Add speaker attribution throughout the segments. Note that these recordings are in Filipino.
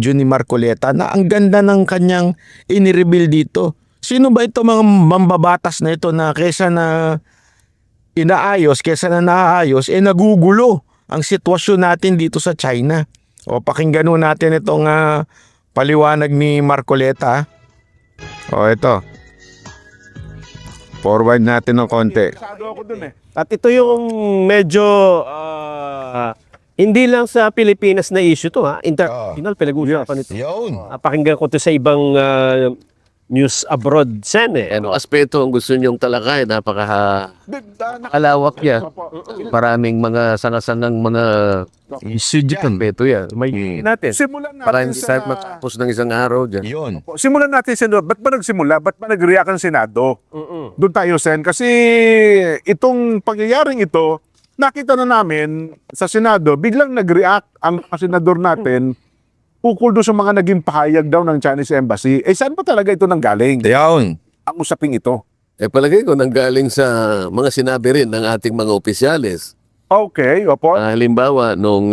Speaker 1: Juni Marcoleta na ang ganda ng kanyang inireveal dito. Sino ba ito mga mambabatas na ito na kesa na inaayos, kesa na naayos, nagugulo ang sitwasyon natin dito sa China. O pakinggan natin itong paliwanag ni Marcoleta. O ito. Forward natin ng konti.
Speaker 2: At ito yung medyo hindi lang sa Pilipinas na issue to ha. International pinag-uusapan ito.
Speaker 1: Yun.
Speaker 2: Pakinggan ko to sa ibang news abroad sen
Speaker 3: Ano aspeto ang gusto niyong talakay? Napakalawak niya. Maraming mga sangasangang mga issue dyan. Aspeto yan.
Speaker 2: May natin.
Speaker 4: Simulan
Speaker 3: Para
Speaker 4: natin
Speaker 3: hindi
Speaker 4: sa...
Speaker 3: tayo matapos ng isang araw dyan.
Speaker 1: Yun.
Speaker 4: Simulan natin, Senador. Ba't ba nagsimula? Ba't ba nag-react ang Senado? Doon tayo, Sen. Kasi itong pangyayaring ito, nakita na namin sa Senado, biglang nag-react ang mga senador natin ukol doon sa mga naging pahayag daw ng Chinese Embassy. Saan ba talaga ito nanggaling?
Speaker 1: Yun.
Speaker 4: Ang usaping ito.
Speaker 3: Palagay ko nanggaling sa mga sinabi rin ng ating mga opisyales.
Speaker 4: Okay, opo.
Speaker 3: Halimbawa, noong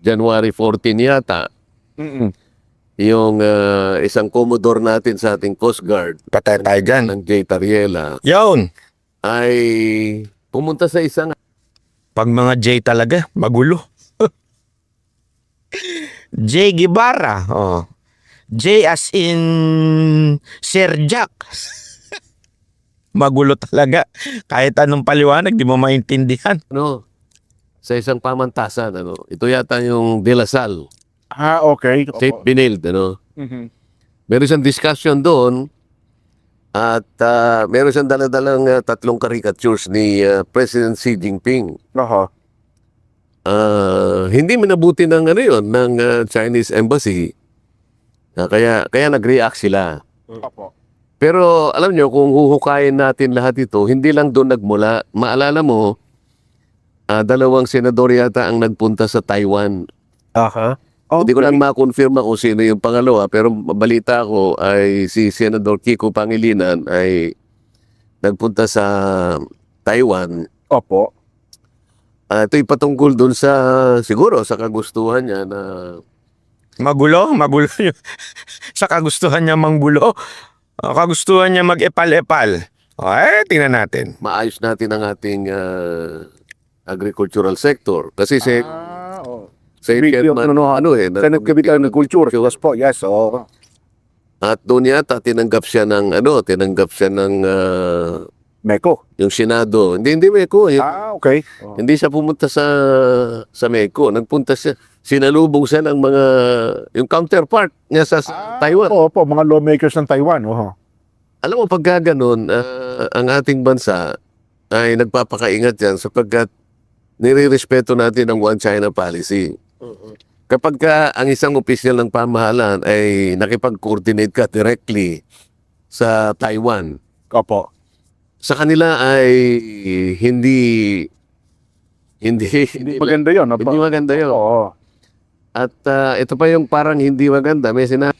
Speaker 3: January 14 yata,
Speaker 4: Mm-mm.
Speaker 3: yung isang Commodore natin sa ating Coast Guard,
Speaker 1: Patay tayo dyan.
Speaker 3: ng J. Tariela,
Speaker 1: Yun.
Speaker 3: ay pumunta sa isang
Speaker 1: Pag mga J talaga, magulo. J Guevara. Oh. J as in Sir Jack. Magulo talaga. Kahit anong paliwanag, di mo maintindihan.
Speaker 3: sa isang pamantasan. Ito yata yung De La Salle,
Speaker 4: Okay. Opo.
Speaker 3: St. Benilde.
Speaker 4: Mhm.
Speaker 3: Meron siyang discussion doon at meron siyang daladalang tatlong caricatures ni President Xi Jinping.
Speaker 4: Oho.
Speaker 3: Hindi minabuti ng ng Chinese Embassy. Kaya nag-react sila.
Speaker 4: Opo.
Speaker 3: Pero alam nyo, kung huhukayin natin lahat ito, hindi lang doon nagmula. Maalala mo, dalawang senador yata ang nagpunta sa Taiwan.
Speaker 2: Aha.
Speaker 3: Hindi ko lang ma-confirm kung sino yung pangalawa, pero balita ko ay si Senador Kiko Pangilinan ay nagpunta sa Taiwan.
Speaker 4: Opo.
Speaker 3: Ito'y patungkol doon sa, siguro, sa kagustuhan niya na
Speaker 1: Magulo? Magulo yun. Sa kagustuhan niya manggulo. Kagustuhan niya mag-epal-epal. Tingnan natin.
Speaker 3: maayos natin ang ating agricultural sector. Kasi sa
Speaker 4: Senate Committee on Culture. Yes po, yes. Oo.
Speaker 3: at doon yata tinanggap siya ng
Speaker 4: Meko.
Speaker 3: yung Senado. Hindi Meko.
Speaker 4: Okay.
Speaker 3: Hindi siya pumunta sa Meko. Nagpunta siya. Sinalubong siya ng mga yung counterpart niya sa Taiwan.
Speaker 4: Opo, mga lawmakers ng Taiwan. Oho.
Speaker 3: Alam mo, pagka ganun, ang ating bansa ay nagpapakaingat yan sapagkat nire-respeto natin ang One China policy. Kapag ang isang opisyal ng pamahalaan ay nakipag-coordinate ka directly sa Taiwan,
Speaker 4: Opo.
Speaker 3: sa kanila ay hindi
Speaker 4: Maganda yun. Opo.
Speaker 3: hindi maganda yun.
Speaker 4: Oo.
Speaker 3: At ito pa yung parang hindi maganda. May sinabi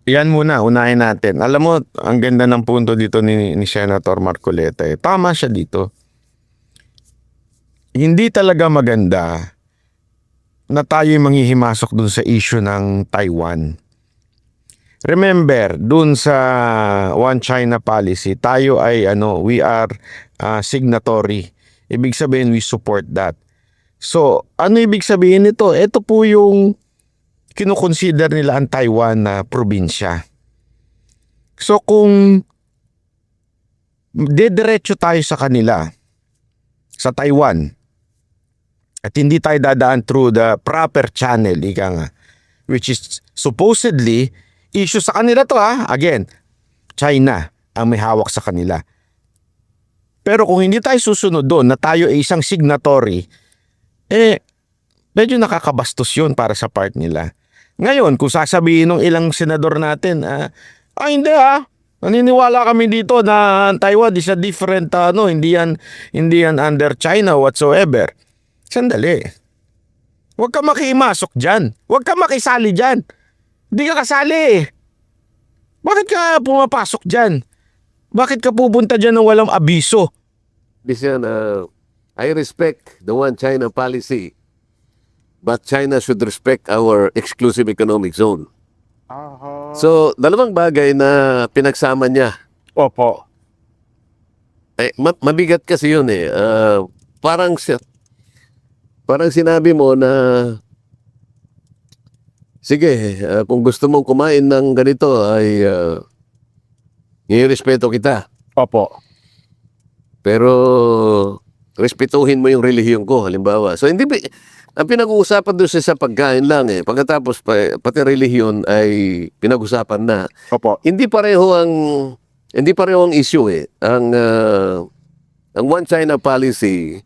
Speaker 1: Yan muna, unahin natin. Alam mo, ang ganda ng punto dito ni Senator Marcoleta. Tama siya dito. Hindi talaga maganda na tayo'y manghihimasok dun sa issue ng Taiwan. Remember, dun sa One China policy, tayo ay we are signatory. Ibig sabihin, we support that. So, ano ibig sabihin nito? Ito po yung kinukonsider nila ang Taiwan na probinsya. So kung dediretso tayo sa kanila, sa Taiwan, at hindi tayo dadaan through the proper channel, ika nga, which is supposedly issue sa kanila to again, China ang may hawak sa kanila. Pero kung hindi tayo susunod doon na tayo ay isang signatory, medyo nakakabastos yun para sa part nila. Ngayon, kung sasabihin ng ilang senador natin, hindi naniniwala kami dito na Taiwan is a different, hindi yan under China whatsoever. Sandali. Huwag ka makimasok dyan. Huwag ka makisali dyan. Hindi ka kasali. Bakit ka pumapasok dyan? Bakit ka pupunta dyan ng walang abiso?
Speaker 3: siya na I respect the One China policy. but China should respect our exclusive economic zone. So, dalawang bagay na pinagsama niya.
Speaker 4: Opo.
Speaker 3: Mabigat kasi yun eh. Parang sinabi mo na, sige, kung gusto mong kumain ng ganito ay irespeto kita.
Speaker 4: Opo.
Speaker 3: Pero respetuhin mo yung relihiyon ko, halimbawa. So, ang pinag-uusapan doon sa pagkain lang eh. Pagkatapos, pati relihiyon ay pinag-usapan na.
Speaker 4: Opo.
Speaker 3: Hindi pareho ang issue eh. Ang One China policy,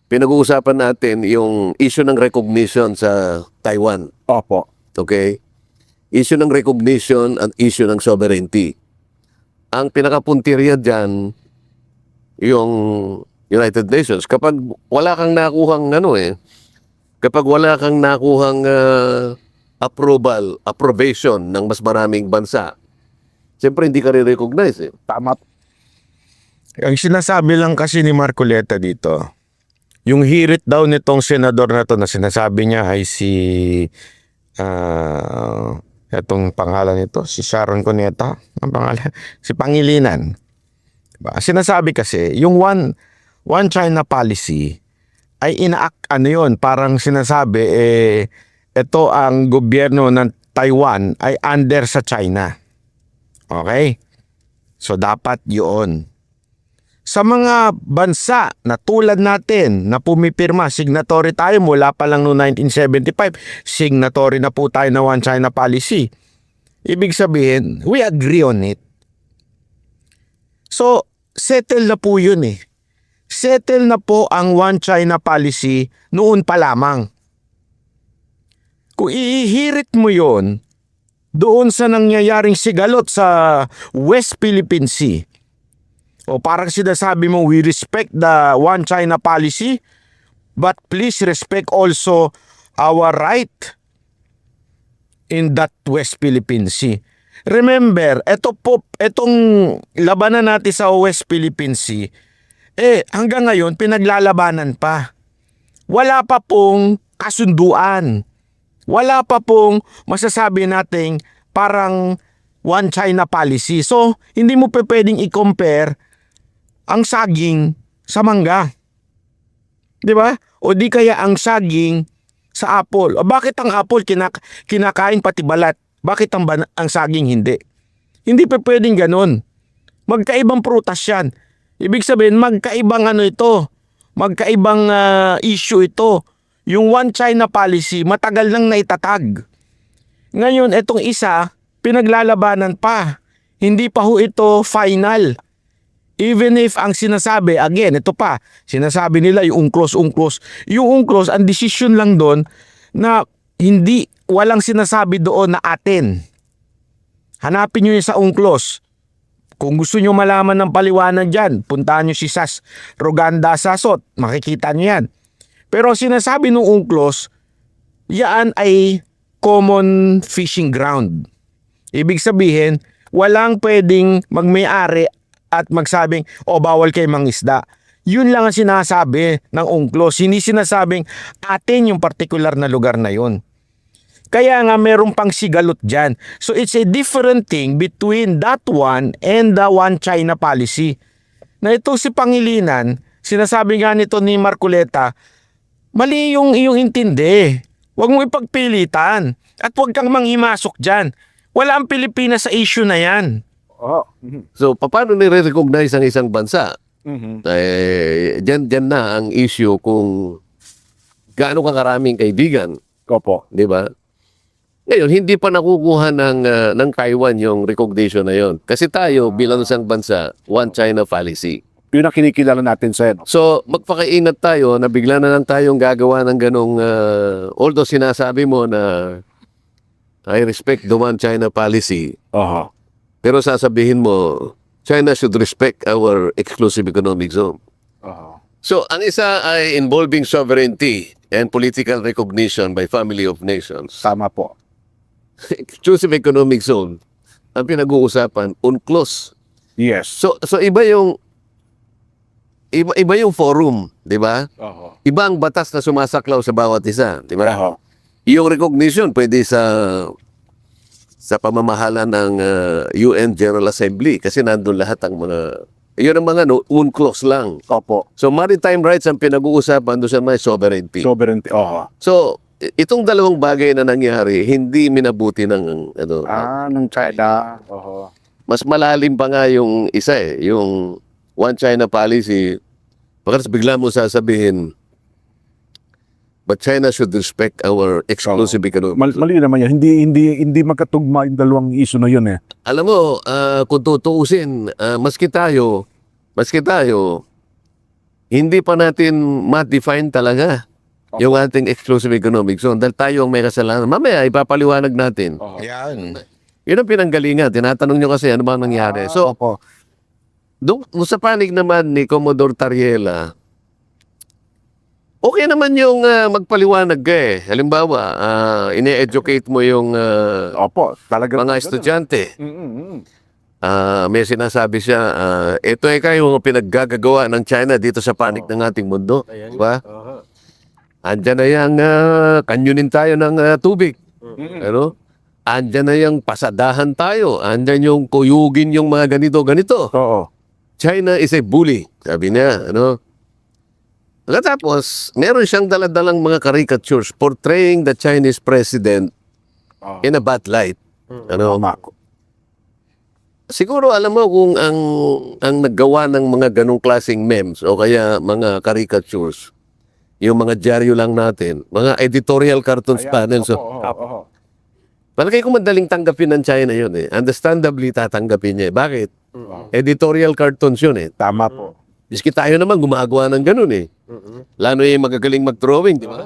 Speaker 3: pinag-uusapan natin yung issue ng recognition sa Taiwan.
Speaker 4: Opo.
Speaker 3: Okay? Issue ng recognition at issue ng sovereignty. Ang pinakapuntirya dyan, yung United Nations. Kapag wala kang nakuhang approbation ng mas maraming bansa, siyempre hindi ka re-recognize eh.
Speaker 4: Tama.
Speaker 1: Ang sinasabi lang kasi ni Marcoleta dito, yung hirit daw nitong senador na to na sinasabi niya ay si etong pangalan nito, si Sharon Cuneta, ang pangalan, si Pangilinan. Diba? Sinasabi kasi, yung one China policy ay parang sinasabi, ito ang gobyerno ng Taiwan ay under sa China. Okay? So, dapat yun. Sa mga bansa na tulad natin na pumipirma, signatory tayo mula pa lang noong 1975, signatory na po tayo na One China policy. Ibig sabihin, we agree on it. So, settle na po yun eh. Settle na po ang One China policy noon pa lamang. Kung ihirit mo yon doon sa nangyayaring sigalot sa West Philippine Sea, o parang sinasabi mo, we respect the One China policy, but please respect also our right in that West Philippine Sea. Remember, etong labanan natin sa West Philippine Sea, hanggang ngayon pinaglalabanan pa. Wala pa pong kasunduan. Wala pa pong masasabi nating parang One China policy. So, hindi mo pwedeng i-compare ang saging sa mangga. 'Di ba? O di kaya ang saging sa apple. O bakit ang apple kinakain pati balat? Bakit ang saging hindi? Hindi pa pwedeng ganun. Magkaibang prutas yan. Ibig sabihin, magkaibang magkaibang issue ito. Yung One China policy, matagal nang naitatag. Ngayon, etong isa, pinaglalabanan pa. Hindi pa ho ito final. Even if ang sinasabi, again, ito pa, sinasabi nila yung UNCLOS. Yung UNCLOS, ang decision lang doon na walang sinasabi doon na atin. Hanapin nyo yun sa UNCLOS. Kung gusto nyo malaman ng paliwanag dyan, puntahan nyo si Sas Roganda Sasot. Makikita nyo yan. Pero sinasabi ng UNCLOS, yan ay common fishing ground. Ibig sabihin, walang pwedeng magmay-ari at magsabing, bawal kayo mangisda. Yun lang ang sinasabi ng UNCLOS. Hindi sinasabing atin yung particular na lugar na yun. Kaya nga meron pang sigalot dyan. So it's a different thing between that one and the One China policy. Na ito si Pangilinan, sinasabi nga nito ni Marcoleta, mali yung iyong intindi. Huwag mo ipagpilitan. At huwag kang manghimasok dyan. Wala ang Pilipinas sa issue na yan.
Speaker 3: So, paano nire-recognize ang isang bansa? Diyan na ang issue kung gaano kakaraming kaibigan.
Speaker 4: Opo.
Speaker 3: Di ba? Ngayon, hindi pa nakukuha ng Taiwan yung recognition na yon. Kasi tayo, bilang isang bansa, One China policy.
Speaker 4: Yun ang kinikilala natin, Sen.
Speaker 3: So, magpakaingat tayo na bigla na lang tayong gagawa ng ganong, although sinasabi mo na I respect the One China policy, pero sasabihin mo, China should respect our exclusive economic zone. So, ang isa ay involving sovereignty and political recognition by family of nations.
Speaker 4: Tama po.
Speaker 3: Exclusive economic zone, ang pinag-uusapan, UNCLOS.
Speaker 4: Yes.
Speaker 3: So iba yung iba yung forum, di ba?
Speaker 4: Oo.
Speaker 3: Iba ang batas na sumasaklaw sa bawat isa, di ba?
Speaker 4: Oo.
Speaker 3: Yung recognition pwede sa pamamahala ng UN General Assembly kasi nandun lahat ang mga yun ang mga UNCLOS lang.
Speaker 4: Opo.
Speaker 3: So maritime rights ang pinag-uusapan doon sa may sovereignty.
Speaker 4: Sovereignty. Oo.
Speaker 3: So itong dalawang bagay na nangyari hindi minabuti ng
Speaker 4: Ng China. Oo.
Speaker 3: mas malalim pa nga yung isa yung One China policy. Pagkat bigla mo sasabihin, but China should respect our exclusive economic.
Speaker 4: Mali naman yan. Hindi magkatugma yung dalawang issue na yun eh.
Speaker 3: Alam mo, kung tutuusin, maski tayo, hindi pa natin ma-define talaga yung ating exclusive economic zone dahil tayo ang may kasalanan. Mamaya, ipapaliwanag natin.
Speaker 1: Yan.
Speaker 3: Yun ang pinanggalingan. Tinatanong nyo kasi ano ba ang nangyari. So,
Speaker 4: Opo.
Speaker 3: doon sa panig naman ni Commodore Tariela, okay naman yung magpaliwanag ka eh. Halimbawa, ine-educate mo yung
Speaker 4: Opo. Talaga.
Speaker 3: mga estudyante.
Speaker 4: Mm-mm.
Speaker 3: May sinasabi siya, ito ay kayo pinaggagawa ng China dito sa panig ng ating mundo. Diba? Andyan na yung kanyunin tayo ng tubig. Ano? Andyan na yung pasadahan tayo. Andyan yung kuyugin yung mga ganito.
Speaker 4: Oo.
Speaker 3: China is a bully. Sabi niya, ano? Tapos, meron siyang daladalang mga caricatures portraying the Chinese president in a bad light. Ano? Siguro alam mo kung ang naggawa ng mga ganong klaseng memes o kaya mga caricatures, yung mga dyaryo lang natin, mga editorial cartoons panels.
Speaker 4: Oo.
Speaker 3: Palagay ko madaling tanggapin ng China yun eh. Understandably tatanggapin niya. Bakit? Editorial cartoons yun eh.
Speaker 4: Tama po.
Speaker 3: Miski tayo naman gumagawa ng ganun eh. Lalo yung magagaling mag-drawing, di ba?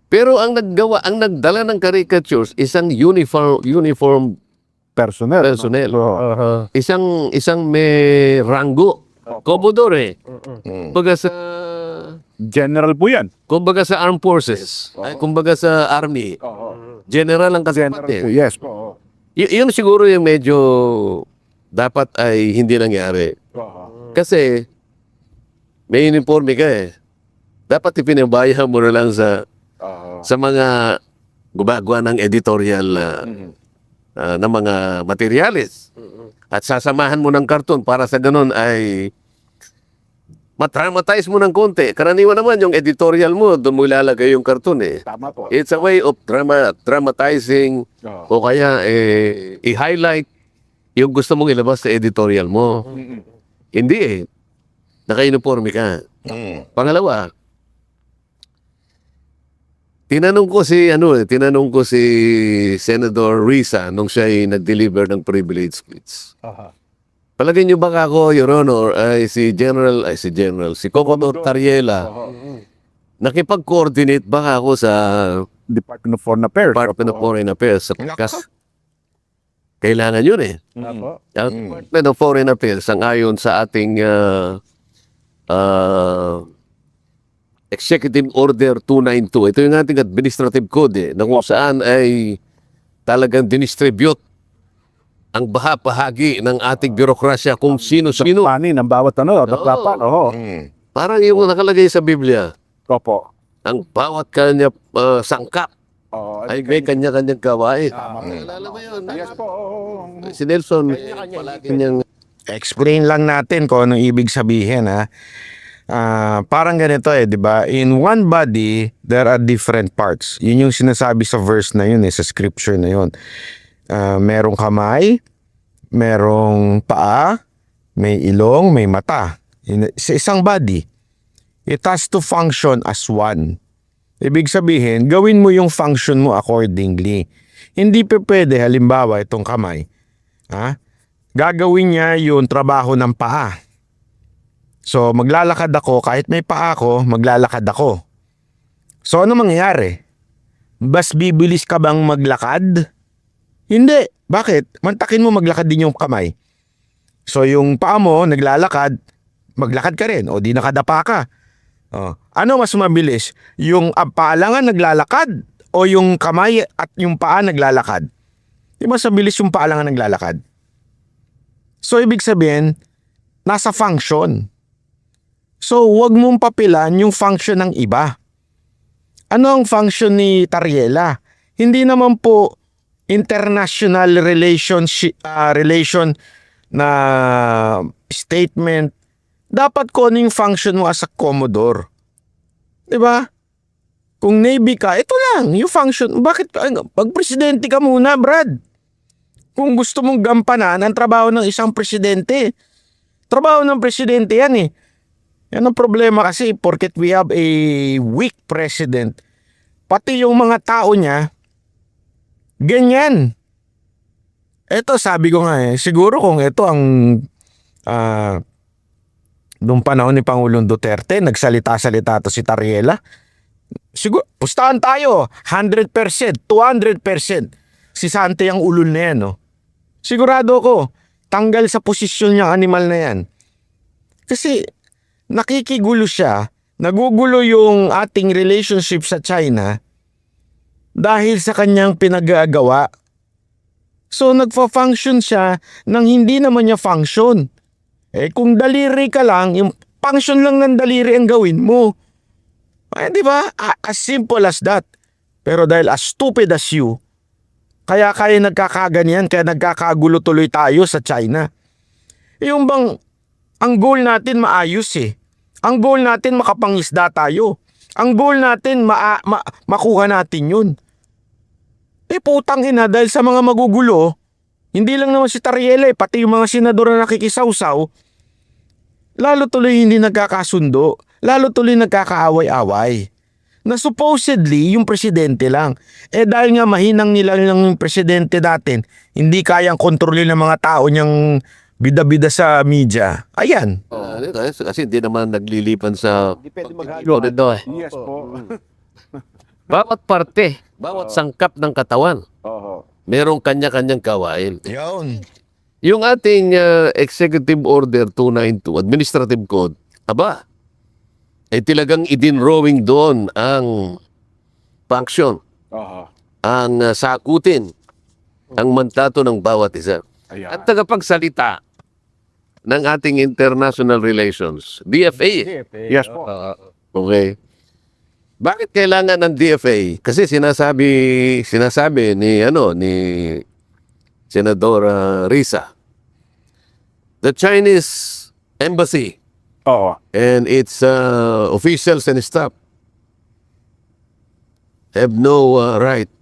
Speaker 3: Pero ang nagdala ng caricatures, isang uniform
Speaker 4: Personnel.
Speaker 3: personnel.
Speaker 4: Oo.
Speaker 3: Isang may rango. Commodore eh. Kumbaga sa
Speaker 4: General po yan.
Speaker 3: armed forces. Ay, kumbaga sa army. General ang
Speaker 4: General
Speaker 3: kasipat
Speaker 4: po.
Speaker 3: eh.
Speaker 4: Yes po.
Speaker 3: Yun siguro yung medyo dapat ay hindi nangyari. Kasi may uniforme ka eh. Dapat ipinabayahan mo na lang sa mga gumagawa ng editorial ng mga materyales. At sasamahan mo ng karton para sa ganun ay matraumatize mo ng konti. Karaniwan naman yung editorial mo, doon mo ilalagay yung karton eh.
Speaker 4: Tama po.
Speaker 3: It's a way of dramatizing o kaya i-highlight yung gusto mong ilabas sa editorial mo. Hindi eh. Naka-uniforme ka. Pangalawa, tinanong ko si Senator Risa nung siya ay nag-deliver ng privilege speech. Palagay niyo ba ako, Your Honor, si Commodore Tariela, nakipag-coordinate ba ako sa
Speaker 4: Department of Foreign Affairs.
Speaker 3: Department of Foreign Affairs? Kasi kailangan yun eh.
Speaker 4: Opo.
Speaker 3: Ang Department of Foreign Affairs, ang ayon sa ating Executive Order 292, ito yung ating administrative code na kung saan ay talagang dinistribute ang bahagi ng ating birokrasya kung sino-sino.
Speaker 4: Panin ng bawat dapat. Oo.
Speaker 3: Parang yung nakalagay sa Biblia,
Speaker 4: Opo.
Speaker 3: ang bawat kanya sangkap
Speaker 4: Oo.
Speaker 3: ay may kanya-kanyang gawain. Naalala mo yun?
Speaker 4: Yes po.
Speaker 3: Si Nelson, palagi niyang
Speaker 1: Explain lang natin kung anong ibig sabihin ha. Parang ganito eh, di ba? In one body, there are different parts. Yun yung sinasabi sa verse na yun sa scripture na yun. Merong kamay, merong paa, may ilong, may mata. Sa isang body, it has to function as one. Ibig sabihin, gawin mo yung function mo accordingly. Hindi pa pwede, halimbawa, itong kamay. Gagawin niya yung trabaho ng paa. So, maglalakad ako, kahit may paa ako, maglalakad ako. So, ano mangyayari? Bas bibilis ka bang maglakad? Hindi. Bakit? Mantakin mo maglakad din yung kamay. So, yung paa mo, naglalakad, maglakad ka rin. O, di nakadapa ka. Ano mas mabilis? Yung paa lang ang naglalakad o yung kamay at yung paa naglalakad? Di mas mabilis yung paa lang ang naglalakad. So, ibig sabihin, nasa function. So, huwag mong papilan yung function ng iba. Ano ang function ni Tariela? Hindi naman po international relation na statement. Dapat ko ano yung function mo as a Commodore. 'Di ba? Kung Navy ka, ito lang yung function. Bakit pag-presidente ka muna, Brad? Kung gusto mong gampanan ang trabaho ng isang presidente. Trabaho ng presidente yan eh. Yan ang problema kasi porket we have a weak president. Pati yung mga tao niya, ganyan. Ito sabi ko nga siguro kung ito ang nung panahon ni Pangulong Duterte, nagsalita-salita to si Tariela, siguro, pustahan tayo, 100%, 200%. Si Sante ang ulol na yan, no? Sigurado ko, tanggal sa posisyon niyang animal na yan. Kasi, nakikigulo siya, nagugulo yung ating relationship sa China dahil sa kanyang pinagagawa. So, nagfa-function siya nang hindi naman niya function. Kung daliri ka lang, yung function lang ng daliri ang gawin mo. Di ba? As simple as that. Pero dahil as stupid as you, kaya nagkakaganyan, kaya nagkakagulo tuloy tayo sa China. Yung bang, ang goal natin maayos eh. Ang goal natin makapangisda tayo. Ang goal natin makuha natin yun. Putang ina, dahil sa mga magugulo, hindi lang naman si Tariela pati yung mga senador na nakikisawsaw, lalo tuloy hindi nagkakasundo, lalo tuloy nagkakaaway-away. Na supposedly yung presidente lang. Dahil nga mahinang nila ng presidente natin, hindi kayang kontrolin ng mga tao niyang bida-bida sa media. Ayan.
Speaker 3: Kasi hindi naman naglilipan sa...
Speaker 2: Hindi pwede maghalo.
Speaker 4: Yes po.
Speaker 3: Bawat parte, bawat sangkap ng katawan, merong kanya-kanyang kawain.
Speaker 1: Yun.
Speaker 3: Yung ating Executive Order 292, Administrative Code, talagang idinrawing doon ang function, ang sakutin, ang mandato ng bawat isa.
Speaker 4: Ayan.
Speaker 3: At tagapagsalita ng ating international relations, DFA.
Speaker 4: Yes po.
Speaker 3: Okay. Bakit kailangan ng DFA? Kasi sinasabi ni Senador Risa, the Chinese embassy and its officials and staff have no right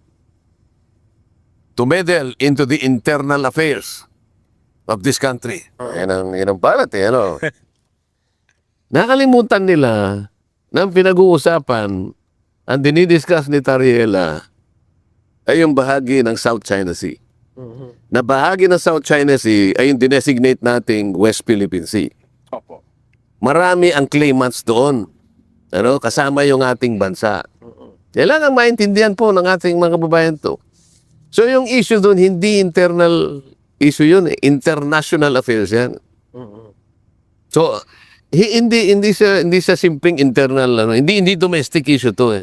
Speaker 3: to meddle into the internal affairs of this country. Yan ang balat ano. Nakalimutan nila na pinag-uusapan, ang dinidiscuss ni Tariela ay yung bahagi ng South China Sea. Na bahagi ng South China Sea ay yung dinesignate nating West Philippine Sea.
Speaker 4: Opo.
Speaker 3: Marami ang claimants doon. Kasama yung ating bansa. Kailangan maintindihan po ng ating mga kababayan to. So yung issue doon, hindi internal issue yun. International affairs yan. So, hindi siya simpleng internal, hindi domestic issue to.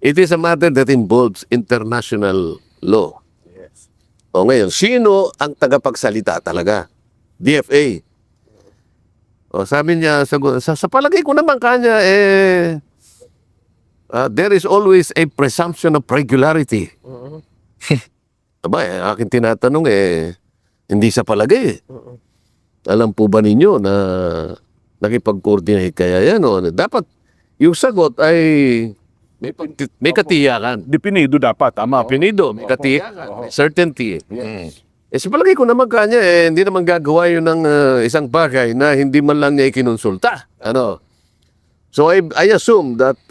Speaker 3: It is a matter that involves international law.
Speaker 4: Yes.
Speaker 3: O ngayon, sino ang tagapagsalita talaga? DFA. O sabi niya, sa palagay ko naman kanya, there is always a presumption of regularity. Aking tinatanong hindi sa palagay. Alam po ba ninyo na nakipag-coordinate kaya yan? Dapat yung sagot ay may katiyakan.
Speaker 4: Depinido dapat, tama.
Speaker 3: Pinido, may katiyakan, may certainty. Sa palagay ko naman kanya, hindi naman gagawa yun ng isang bagay na hindi man lang niya ikinonsulta. So I assume that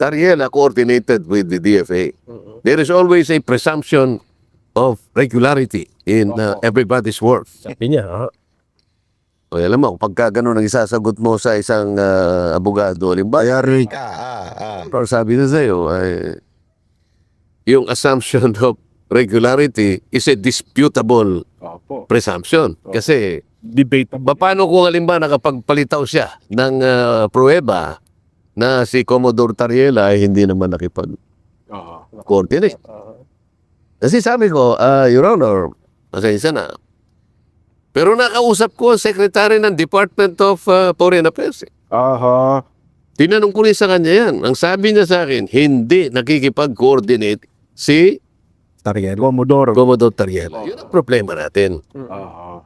Speaker 3: Tariela coordinated with the DFA. There is always a presumption of regularity in everybody's work.
Speaker 2: Sabi niya,
Speaker 3: Alam mo, pagka gano'n ang isasagot mo sa isang abogado, halimbawa, or sabi na sa'yo, yung assumption of regularity is a disputable
Speaker 4: Opo.
Speaker 3: presumption. Kasi,
Speaker 4: Debate.
Speaker 3: paano kung halimbawa nakapagpalitaw siya ng pruweba na si Commodore Tariela ay hindi naman nakipag-coordinate? Kasi sabi ko, Your Honor, pasensya na, Pero nakausap ko ang secretary ng Department of Foreign Affairs.
Speaker 4: Aha.
Speaker 3: Tinanong ko rin sa kanya yan. Ang sabi niya sa akin, hindi nakikipag-coordinate si
Speaker 4: Commodore.
Speaker 3: Commodore Tariela. Yun ang problema natin.
Speaker 4: Aha.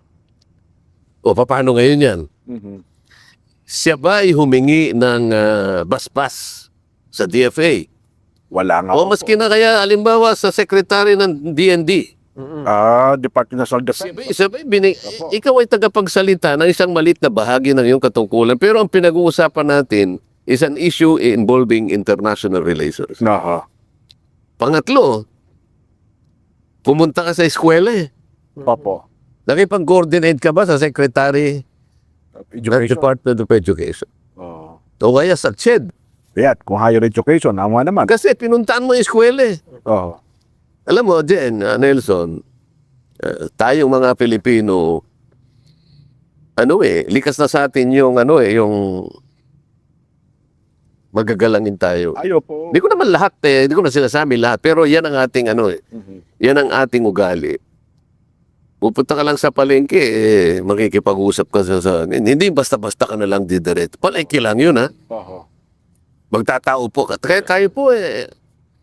Speaker 3: O paano ngayon yan?
Speaker 4: Mhm.
Speaker 3: Siya ba ay humingi ng basbas sa DFA?
Speaker 4: Wala nga.
Speaker 3: O maski na kaya, alimbawa, sa secretary ng DND.
Speaker 4: Department of Defense.
Speaker 3: Ikaw ay tagapagsalita ng isang malit na bahagi ng iyong katungkulan. Pero ang pinag-uusapan natin is an issue involving international relations.
Speaker 4: Aha.
Speaker 3: Pangatlo, pumunta ka sa eskwela eh.
Speaker 4: Opo.
Speaker 3: Nakipag-coordinate ka ba sa secretary ng
Speaker 4: Education.
Speaker 3: Department of Education?
Speaker 4: Oo.
Speaker 3: O kaya sa CHED?
Speaker 4: Yan, kung higher education, naman naman.
Speaker 3: Kasi pinuntaan mo yung eskwela eh.
Speaker 4: Oo.
Speaker 3: Alam mo, Jen, Nelson, tayong mga Pilipino, likas na sa atin yung, yung magagalangin tayo.
Speaker 4: Ayo po.
Speaker 3: Hindi ko naman lahat hindi ko na sinasabi lahat, pero yan ang ating, yan ang ating ugali. Pupunta ka lang sa palengke, makikipag-usap ka hindi basta-basta ka na lang didiret. Palengke lang yun, ha?
Speaker 4: Oo.
Speaker 3: Magtatao po ka. Kaya tayo po,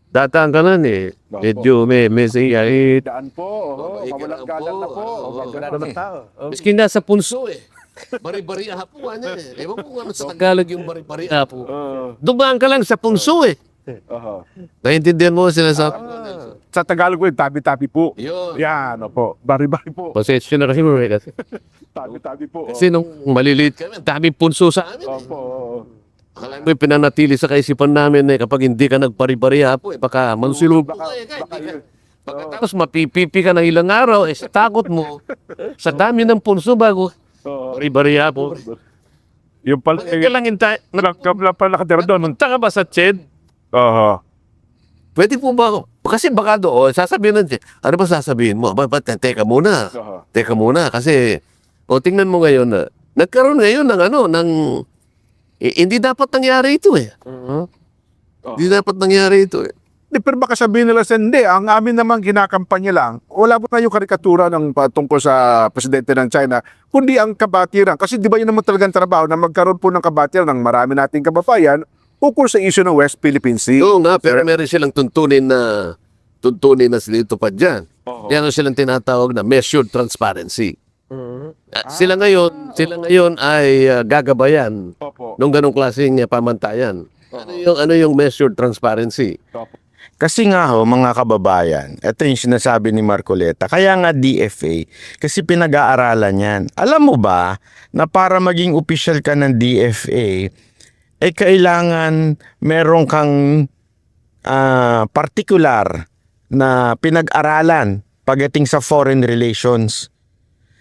Speaker 3: dataan ka lang,
Speaker 4: Opo.
Speaker 3: Medyo may siya,
Speaker 4: Daan po. Oo. Mawalang galang na po.
Speaker 2: Wala naman tao.
Speaker 3: Miskin nasa punso Bari-bari apo ano Ewan ko kung ano sa Tagalog yung bari-bari apo. Dumaan ka lang sa punso
Speaker 4: Aha.
Speaker 3: Naiintindihan mo ang sinasabi ko?
Speaker 4: Sa Tagalog po, tabi-tabi po.
Speaker 3: Yun.
Speaker 4: Yan, opo. Bari-bari po.
Speaker 3: Pasensya na kasi mo kasi.
Speaker 4: Tabi-tabi po.
Speaker 3: Kasi nung maliliit kami, ang daming punso sa amin.
Speaker 4: Opo.
Speaker 3: Akala mo yung pinanatili sa kaisipan namin kapag hindi ka nagpari-bari apo, baka mansulog ka. Pagkatapos mapipipi ka ng ilang araw, sa takot mo, sa dami ng punso bago, bari-bari apo.
Speaker 4: Yung pala,
Speaker 3: Kailangan tayo,
Speaker 4: pala nakatira doon.
Speaker 3: punta ka ba sa CHED?
Speaker 4: Aha.
Speaker 3: Pwede po ba ako? Kasi baka doon, sasabihin natin, ano ba sasabihin mo? Teka muna.
Speaker 4: Aha.
Speaker 3: Teka muna. Kasi, tingnan mo ngayon na, nagkaroon ngayon ng hindi dapat nangyari ito Hindi dapat nangyari ito
Speaker 4: Di, pero baka sabihin nila, hindi, ang amin naman kinakampanya lang, wala po tayong karikatura ng tungkol sa presidente ng China, kundi ang kabatiran. Kasi di ba yun naman talagang trabaho na magkaroon po ng kabatiran ng marami nating kababayan ukol sa issue ng West Philippine Sea.
Speaker 3: Oo nga, pero meron silang tuntunin na sila ito pa dyan. Yan ang silang tinatawag na measured transparency. Sila ngayon ay gagabayan
Speaker 4: Opo.
Speaker 3: ng ganong klaseng pamantayan. Ano yung measured transparency?
Speaker 1: Kasi nga mga kababayan, ito yung sinasabi ni Marcoleta, kaya nga DFA, kasi pinag-aaralan yan. Alam mo ba na para maging official ka ng DFA, kailangan meron kang particular na pinag-aralan pagdating sa foreign relations.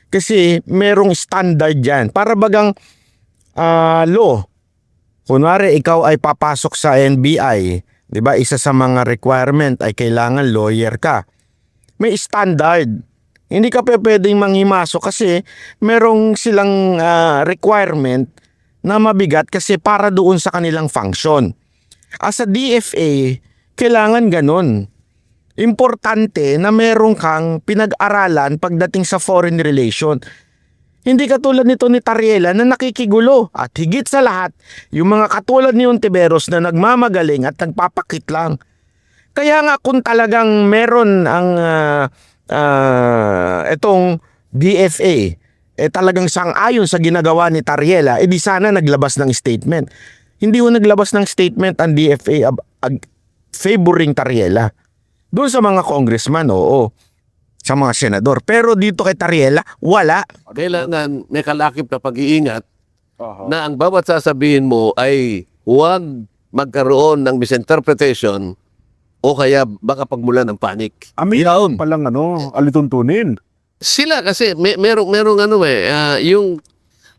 Speaker 1: Kasi merong standard yan. Para bagang law. Kunwari, ikaw ay papasok sa NBI, di ba? Isa sa mga requirement ay kailangan lawyer ka. May standard. Hindi ka pwedeng manghimasok kasi merong silang requirement na mabigat kasi para doon sa kanilang function. As a DFA, kailangan ganun. Importante na meron kang pinag-aralan pagdating sa foreign relation. Hindi katulad nito ni Tariela na nakikigulo at higit sa lahat, yung mga katulad ni Ontiveros na nagmamagaling at nagpapakit lang. Kaya nga kung talagang meron ang itong DFA, talagang sang-ayon sa ginagawa ni Tariela, di sana naglabas ng statement. Hindi ko naglabas ng statement ang DFA favoring Tariela. Doon sa mga congressman, oo. Sa mga senador. Pero dito kay Tariela, wala.
Speaker 3: Kailangan may kalakip na pag-iingat
Speaker 4: Aha.
Speaker 3: na ang bawat sasabihin mo ay huwag magkaroon ng misinterpretation o kaya baka pagmulan ng panic.
Speaker 4: Amin. Palang alituntunin.
Speaker 3: Sila kasi merong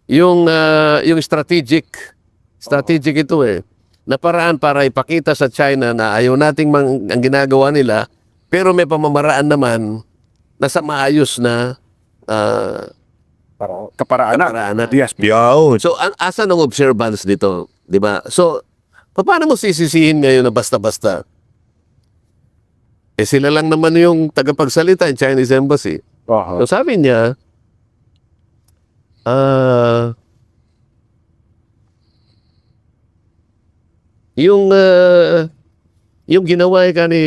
Speaker 3: yung strategic ito na paraan para ipakita sa China na ayaw nating ang ginagawa nila pero may pamamaraan naman na sa maayos na
Speaker 4: Kaparaanan. Yes.
Speaker 3: So, asa ng observance dito? Di ba? So, paano mo sisisihin ngayon na basta-basta? Sila lang naman yung tagapagsalita in Chinese Embassy.
Speaker 4: Aha.
Speaker 3: So, sabi niya, yung yung ginawa ka ni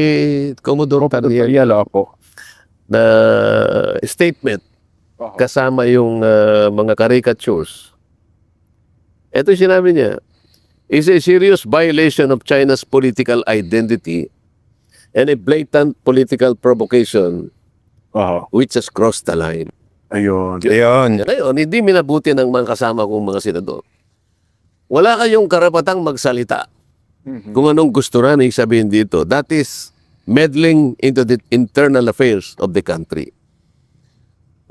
Speaker 3: Commodore Tariel
Speaker 4: Yalo ako.
Speaker 3: na statement kasama yung mga caricatures. Ito yung sinabi niya, is a serious violation of China's political identity and a blatant political provocation
Speaker 4: Oo.
Speaker 3: which has crossed the line.
Speaker 4: Ayun.
Speaker 1: Ayun.
Speaker 3: Ngayon, hindi minabuti ng mga kasama kong mga senador. Wala kayong karapatang magsalita kung anong gusto na sabihin dito. That is meddling into the internal affairs of the country.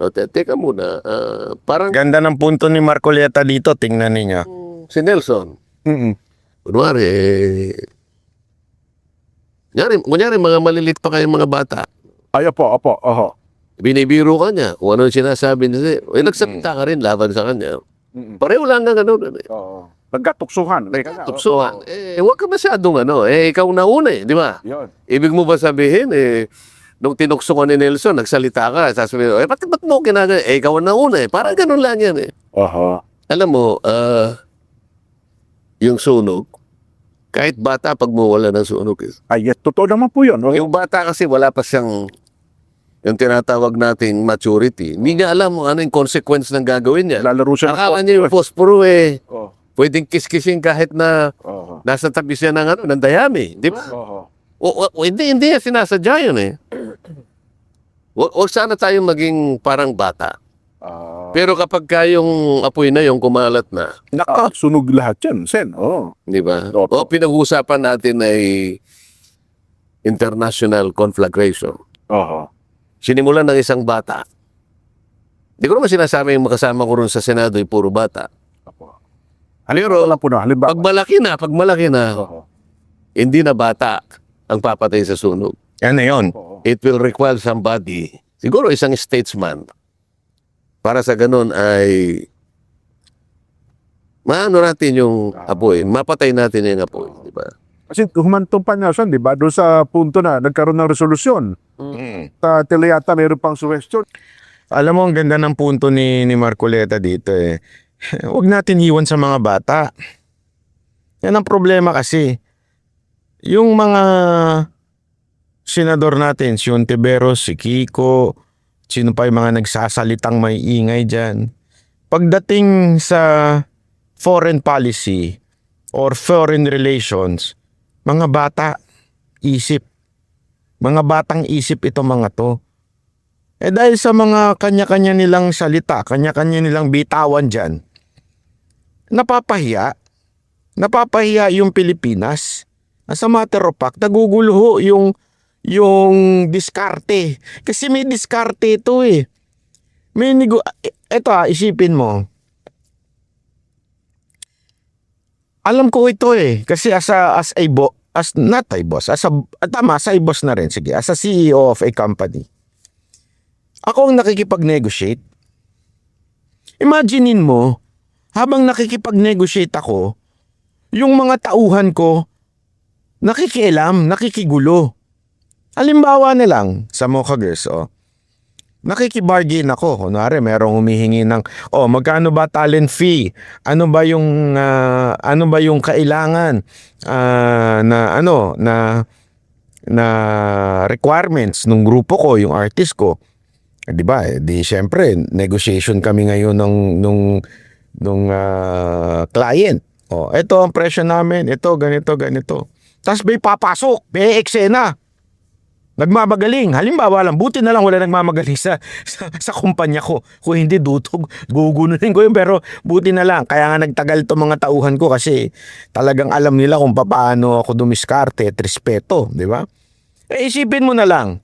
Speaker 3: O, teka muna, parang
Speaker 1: Ganda ng punto ni Marcoleta dito, tingnan ninyo.
Speaker 3: si Nelson,
Speaker 4: Mm-mm.
Speaker 3: kunwari, kunyari mga malilit pa kayong mga bata,
Speaker 4: Ay, opo. Oho.
Speaker 3: binibiro ka niya, kung ano yung sinasabi niya, nagsalita ka rin laban sa kanya.
Speaker 4: Mm-mm.
Speaker 3: Pareho lang ang ano,
Speaker 4: Oo. Nagkatuksuhan.
Speaker 3: tuksoan. Huwag ka masyadong ikaw na una di ba?
Speaker 4: Yun.
Speaker 3: Ibig mo ba sabihin, nung tinukso ko ni Nelson, nagsalita ka, sasabihin, ba't mo ginagawa? Ikaw na una Parang ganun lang yan
Speaker 4: Oho.
Speaker 3: Alam mo, yung sunog, kahit bata, pag mawala ng sunog,
Speaker 4: Ay, yes, totoo naman po yun.
Speaker 3: yung bata kasi wala pa siyang yung tinatawag nating maturity. Hindi niya alam ano yung consequence ng gagawin niya.
Speaker 4: Lalaro siya.
Speaker 3: Akala niya yung posporo
Speaker 4: Oh.
Speaker 3: pwedeng kiss-kissing kahit na
Speaker 4: Oho.
Speaker 3: nasa tabi siya ng dayami. Di ba?
Speaker 4: Oho.
Speaker 3: Hindi yan sinasadya yun Huwag sana tayong maging parang bata. Pero kapag yung apoy na yung kumalat na,
Speaker 4: Sunog lahat yan, Sen. Oh.
Speaker 3: di ba?
Speaker 4: Opo.
Speaker 3: O pinag-uusapan natin ay international conflagration.
Speaker 4: Oho.
Speaker 3: Sinimulan ng isang bata. Hindi ko naman sinasabi yung makasama ko rin sa Senado ay puro bata.
Speaker 4: Opo.
Speaker 3: Pero
Speaker 4: Wala po na. Halimbawa.
Speaker 3: pag malaki na,
Speaker 4: Oho.
Speaker 3: hindi na bata ang papatay sa sunog.
Speaker 1: Ano yun?
Speaker 4: Oho.
Speaker 3: It will require somebody, siguro isang statesman, para sa ganun ay maano natin yung apoy, mapatay natin yung apoy, di ba?
Speaker 4: Kasi humantong pa niya, Sen, di ba? Doon sa punto na nagkaroon ng resolusyon. Sa teleyata, mayroon pang suggestion.
Speaker 1: Alam mo, ang ganda ng punto ni Marcoleta dito Huwag natin iwan sa mga bata. Yan ang problema kasi. Yung mga senador natin, si Ontiveros, si Kiko, sino pa yung mga nagsasalitang may ingay dyan. Pagdating sa foreign policy or foreign relations, mga bata, isip. Mga batang isip ito mga to. Dahil sa mga kanya-kanya nilang salita, kanya-kanya nilang bitawan dyan, napapahiya. Napapahiya yung Pilipinas. As a matter of fact, nagugulo yung diskarte. Kasi may diskarte ito Ito isipin mo. Alam ko ito kasi as a boss na rin, sige, as a CEO of a company. Ako ang nakikipag-negotiate. Imaginein mo, habang nakikipag-negotiate ako, yung mga tauhan ko, nakikialam, nakikigulo. Halimbawa na lang, sa Mocha Girls, nakikibargain ako. Kunwari, merong humihingi ng, magkano ba talent fee? Ano ba yung kailangan na requirements ng grupo ko, yung artist ko? Di ba? Di syempre, negotiation kami ngayon nung client. Ito ang presyo namin, ito, ganito. Tapos may papasok, may eksena. Nagmamagaling. Halimbawa lang, buti na lang wala nagmamagaling sa kumpanya ko. Kung hindi dutog, gugununin ko yun. Pero buti na lang. Kaya nga nagtagal to mga tauhan ko kasi talagang alam nila kung paano ako dumiskarte at respeto. Di ba? Isipin mo na lang.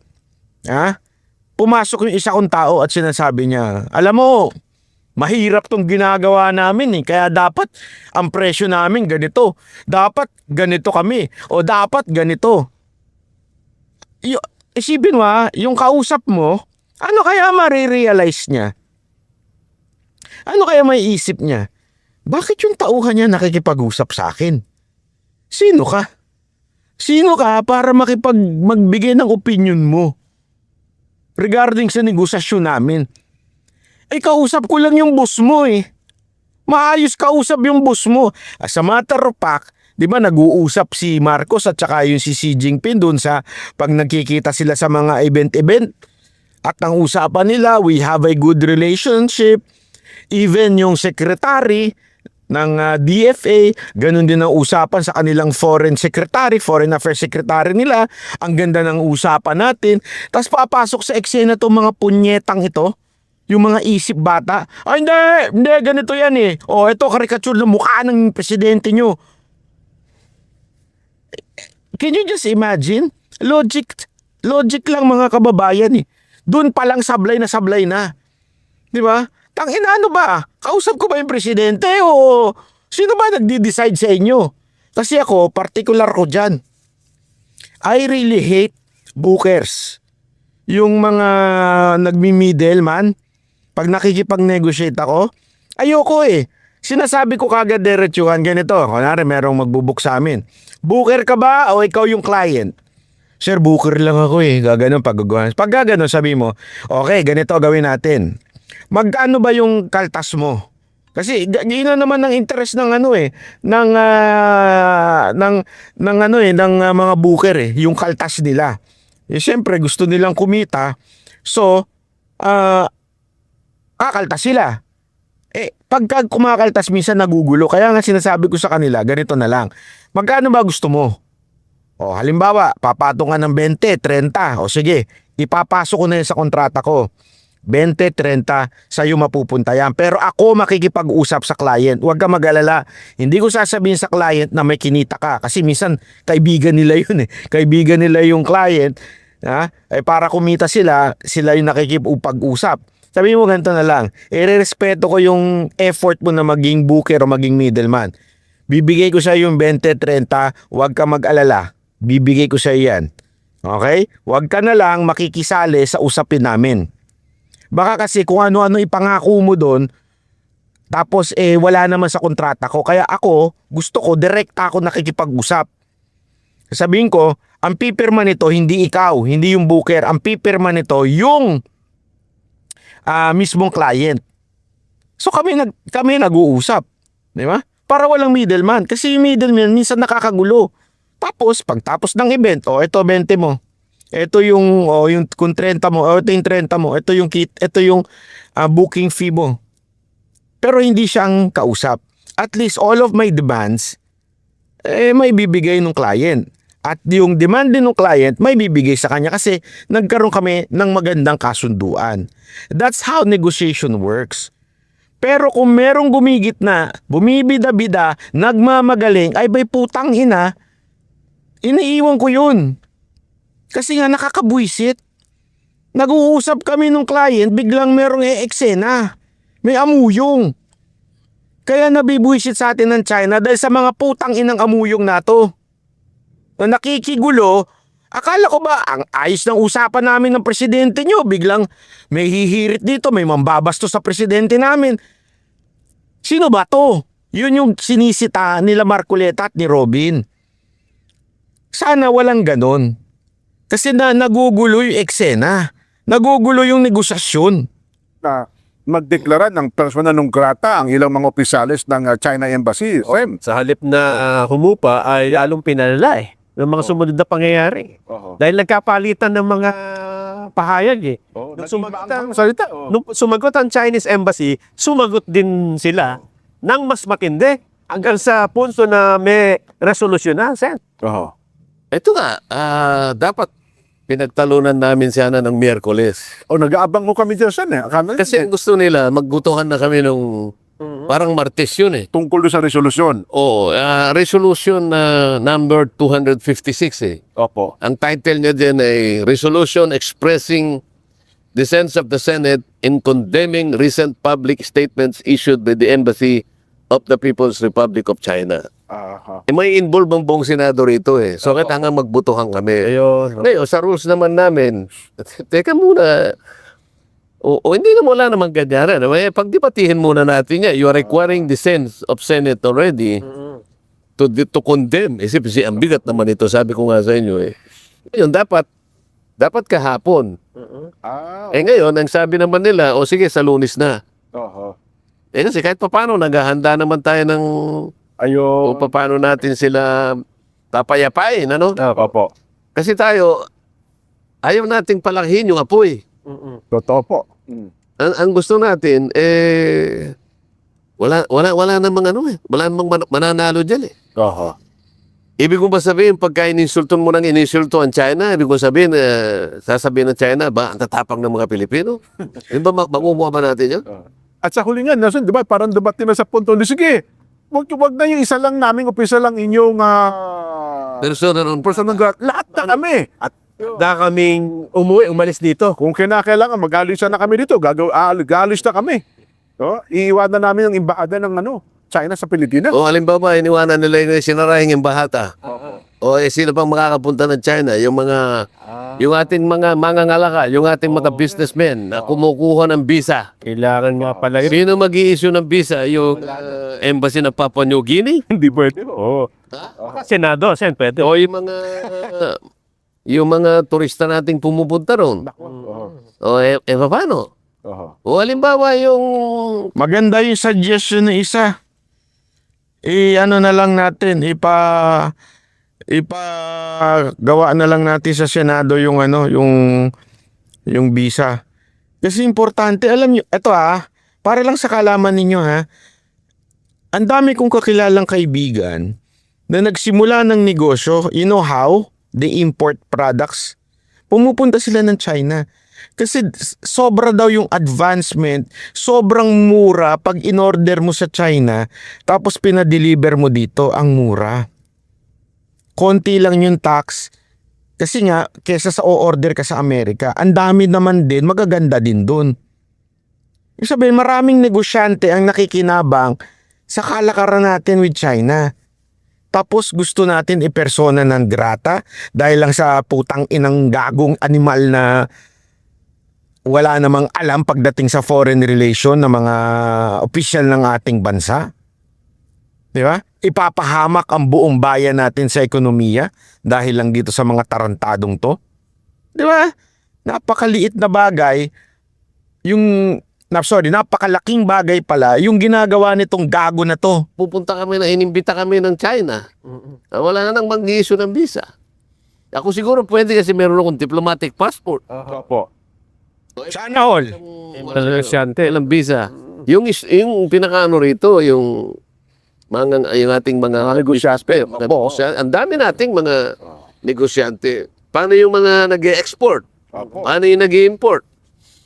Speaker 1: Pumasok yung isa kong tao at sinasabi niya, alam mo, mahirap tong ginagawa namin kaya dapat ang presyo namin ganito. Dapat ganito kami. O dapat ganito. Isipin mo yung kausap mo, ano kaya marirealize niya? Ano kaya may isip niya? Bakit yung tauhan niya nakikipag-usap sa akin? Sino ka? Sino ka para magbigay ng opinion mo regarding sa negosasyon namin? Ay, kausap ko lang yung boss mo eh. Maayos kausap yung boss mo. As a matter of fact, di ba nag-uusap si Marcos at saka yung si Xi Jinping dun sa pag nagkikita sila sa mga event-event. At ang usapan nila, we have a good relationship. Even yung secretary ng DFA, ganun din ang usapan sa kanilang foreign secretary, foreign affairs secretary nila. Ang ganda ng usapan natin. Tapos papasok sa eksena itong mga punyetang ito. Yung mga isip bata, ay hindi, ganito yan eh. O, ito karikature na mukha ng presidente nyo. Can you just imagine? Logic lang mga kababayan eh. Doon pa lang sablay na. Di ba? Tangina, ano ba? Kausap ko ba yung presidente o sino ba nagdi-decide sa inyo? Kasi ako, particular ko dyan. I really hate bookers. Yung mga nagmi-middleman. Pag nakikipag-negotiate ako, ayoko eh. Sinasabi ko kagad diretsuhan ganito. Kunwari merong magbubook sa amin. Booker ka ba o ikaw yung client? Sir, booker lang ako eh. Gaganon pag gaganon sabi mo, okay, ganito gawin natin. Magkano ba yung kaltas mo? Kasi yun naman ang interest ng ano eh, ng mga booker eh, yung kaltas nila. Eh, siyempre gusto nilang kumita. So, kakaltas sila. Eh, pagka kumakaltas minsan nagugulo. Kaya nga sinasabi ko sa kanila, ganito na lang. Magkano ba gusto mo? O, halimbawa, papatong ka ng 20, 30. O sige, ipapasok ko na yun sa kontrata ko. 20, 30, sa'yo mapupunta yan. Pero ako makikipag-usap sa client. Huwag ka mag-alala. Hindi ko sasabihin sa client na may kinita ka. Kasi minsan, kaibigan nila yun eh. Kaibigan nila yung client. Eh, para kumita sila yung nakikipag-usap. Sabi mo ganito na lang, irerespeto ko yung effort mo na maging booker o maging middleman. Bibigay ko sa yung 20-30, huwag ka mag-alala. Bibigay ko sa yan. Okay? Huwag ka na lang makikisali sa usapin namin. Baka kasi kung ano-ano ipangako mo doon, tapos wala naman sa kontrata ko. Kaya ako, gusto ko, direkta ako nakikipag-usap. Sabihin ko, ang pipirma nito, hindi ikaw, hindi yung booker. Ang pipirma nito, yung mismong client. So kami nag-uusap, di ba? Para walang middleman kasi yung middleman minsan nakakagulo. Tapos pagtapos ng event, ito 20 mo. Ito yung kung 30 mo, ito yung 30 mo, ito yung kit, ito yung booking fee mo. Pero hindi siyang kausap. At least all of my demands may bibigay ng client. At yung demand din ng client, may bibigay sa kanya kasi nagkaroon kami ng magandang kasunduan. That's how negotiation works. Pero kung merong gumigit na, bumibida-bida, nagmamagaling, ay bay putang ina, iniiwan ko yun. Kasi nga nakakabwisit. Nag-uusap kami ng client, biglang merong eksena. May amuyong. Kaya nabibwisit sa atin ng China dahil sa mga putang inang amuyong na to. Na nakikigulo, akala ko ba ang ayos ng usapan namin ng presidente nyo, biglang may hihirit dito, may mambabasto sa presidente namin. Sino ba to? Yun yung sinisita nila Marcoleta at ni Robin. Sana walang ganon. Kasi nagugulo yung eksena. Nagugulo yung negosasyon.
Speaker 4: Na magdeklara ng persona non grata ang ilang mga opisyalis ng China Embassy.
Speaker 2: Sa halip na humupa ay lalong pinalala eh ng mga sumunod na pangyayari. Dahil nagkapalitan ng mga pahayag eh. Nung sumagot ang Chinese Embassy, sumagot din sila ng mas matindi hanggang sa punto na may resolusyon na, Sen.
Speaker 3: Ito nga, dapat pinagtalunan namin sana ng Miyerkules.
Speaker 4: Nag-aabang ko kami dyan, Sen.
Speaker 3: Kasi ang gusto nila, magbutuhan na kami nung parang Martes yun eh.
Speaker 4: Tungkol doon sa resolusyon.
Speaker 3: Oo, resolution number 256 eh.
Speaker 4: Opo.
Speaker 3: Ang title niya din ay Resolution Expressing the Sense of the Senate in Condemning Recent Public Statements Issued by the Embassy of the People's Republic of China. May involve ang buong Senado rito eh. So, kahit hanggang magbutuhan kami.
Speaker 2: Ayun.
Speaker 3: Ngayon, sa rules naman namin, teka muna, hindi na wala namang ganyan. Pagdibatihin muna natin yan. You are requiring the sense of Senate already to condemn. Kasi ang bigat naman ito, sabi ko nga sa inyo eh. Ngayon, dapat kahapon, Ngayon, ang sabi naman nila, o sige, sa Lunes na.
Speaker 4: Oho.
Speaker 3: Kasi kahit paano, naghahanda naman tayo ng
Speaker 4: Ayo.
Speaker 3: kung paano natin sila papayapain, ano?
Speaker 4: Opo.
Speaker 3: Kasi tayo, ayaw nating palakihin yung apoy.
Speaker 4: Totoo po.
Speaker 3: Ang gusto natin, wala namang ano eh. Wala namang mananalo dyan eh.
Speaker 4: Oho.
Speaker 3: Ibig kong ba sabihin, pagka ininsulton mo ng ininsulto ang China, ibig kong sabihin, sasabihin ng China, ba, ang tatapang ng mga Pilipino? Yun ba, mamumuha ba natin yun?
Speaker 4: At sa huli nga, di ba, parang debate na sa punto, sige, wag na yung isa lang naming upisa lang inyong
Speaker 3: Personal on
Speaker 4: personal lahat na kami. At
Speaker 2: Da kaming umalis dito.
Speaker 4: kung kinakailangan, mag-alisa na kami dito, galis na kami. Iiwanan namin ang imbahada ng China sa Pilipinas.
Speaker 3: O halimbawa, iniwanan nila yung sinarahing embahada. O sino pang makakapunta ng China? Yung ating mga mangangalakal, yung ating mga businessmen na kumukuha ng visa.
Speaker 2: Kailangan nga pala yun.
Speaker 3: Sino mag-i-issue ng visa? Yung embassy ng Papua New Guinea?
Speaker 4: Hindi pwede. Oo.
Speaker 2: Senado, Sen, pwede.
Speaker 3: O yung mga turista nating pumupunta ron? O paano?
Speaker 4: Oho.
Speaker 3: O halimbawa yung
Speaker 1: Maganda yung suggestion ng isa. Ano na lang natin, gawa na lang natin sa Senado yung yung visa. Kasi importante, alam niyo, eto para lang sa kalaman ninyo ang dami kong kakilalang kaibigan na nagsimula ng negosyo, you know how? They import products. Pumupunta sila ng China. Kasi sobra daw yung advancement, sobrang mura pag in-order mo sa China, tapos pinadeliver mo dito, ang mura. Konti lang yung tax. Kasi nga, kesa sa o-order ka sa Amerika, ang dami naman din, magaganda din dun. Ibig sabihin, maraming negosyante ang nakikinabang sa kalakaran natin with China. Tapos gusto natin i-persona non grata dahil lang sa putang inang gagong animal na wala namang alam pagdating sa foreign relation ng mga opisyal ng ating bansa. Di ba? Ipapahamak ang buong bayan natin sa ekonomiya dahil lang dito sa mga tarantadong to. Di ba? Napakaliit na bagay napakalaking bagay pala yung ginagawa nitong gago na to.
Speaker 3: pupunta kami na inimbita kami ng China, wala na nang mag-i-issue ng visa. Ako siguro pwede kasi meron akong diplomatic passport.
Speaker 4: Opo.
Speaker 1: Sana all.
Speaker 2: Negosyante.
Speaker 3: Walang visa. Yung pinakaano rito, yung ating mga negosyante, ang dami nating mga negosyante. Paano yung mga nag-e-export? Paano yung nag-i-import?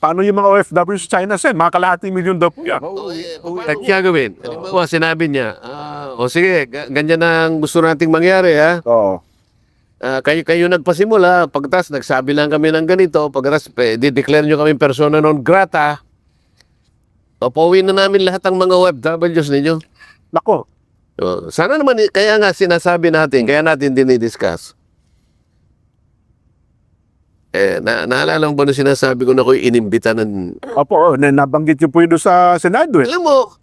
Speaker 4: Paano yung mga OFW sa China, Sen? Mga kalahating milyon daw po yan.
Speaker 3: Paano gagawin? Halimbawa, sinabi niya, sige, ganyan ang gusto nating mangyari, ha?
Speaker 4: Oo.
Speaker 3: Kayo nagpasimula, pagkatapos nagsabi lang kami ng ganito, pagkatapos di-declare nyo kami persona non grata, pauwiin na namin lahat ng mga OFWs ninyo.
Speaker 4: Nako.
Speaker 3: Sana naman, kaya nga sinasabi natin, kaya natin dinidiscuss. Naalala mo ba nung sinasabi ko na ako'y inimbita ng...
Speaker 4: Opo, nabanggit niyo po yun doon sa Senado.
Speaker 3: Alam mo,